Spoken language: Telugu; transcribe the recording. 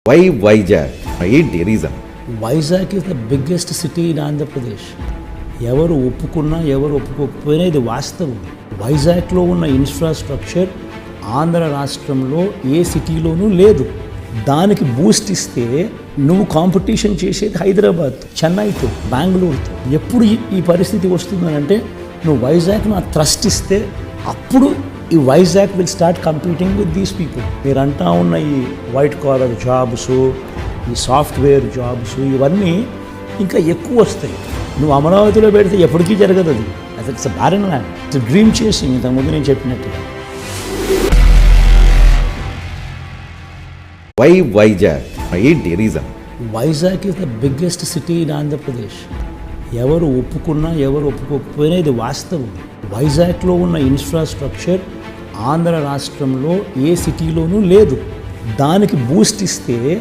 Why Vizag? ఏంటి reason? Vizag is the biggest city in Andhra Pradesh. ఎవరు ఒప్పుకున్నా ఎవరు ఒప్పుకోకపోయినా ఇది వాస్తవం. వైజాగ్లో ఉన్న ఇన్ఫ్రాస్ట్రక్చర్ ఆంధ్ర రాష్ట్రంలో ఏ సిటీలోనూ లేదు. దానికి బూస్ట్ ఇస్తే నువ్వు కాంపిటీషన్ చేసేది హైదరాబాద్, చెన్నైతో, బెంగళూరుతో. ఎప్పుడు ఈ పరిస్థితి వస్తుందనంటే నువ్వు వైజాగ్ను ఆ థ్రస్ట్ ఇస్తే అప్పుడు ఈ Vizag will start competing with these people. మీరు అంటా ఉన్న ఈ వైట్ కాలర్ జాబ్స్, ఈ సాఫ్ట్వేర్ జాబ్స్, ఇవన్నీ ఇంకా ఎక్కువ వస్తాయి. నువ్వు అమరావతిలో పెడితే ఎప్పటికీ జరగదు. అది it's barren land. It's dream chasing. ఇంతకుముందు నేను చెప్పినట్టుగా. వై వైజాగ్? ఏంటి reason? Vizag is the biggest city in Andhra Pradesh. ఎవరు ఒప్పుకున్నా ఎవరు ఒప్పుకోకపోయినా ఇది వాస్తవం. వైజాగ్లో ఉన్న ఇన్ఫ్రాస్ట్రక్చర్ ఆంధ్ర రాష్ట్రంలో ఏ సిటీలోనూ లేదు. దానికి బూస్ట్ ఇస్తే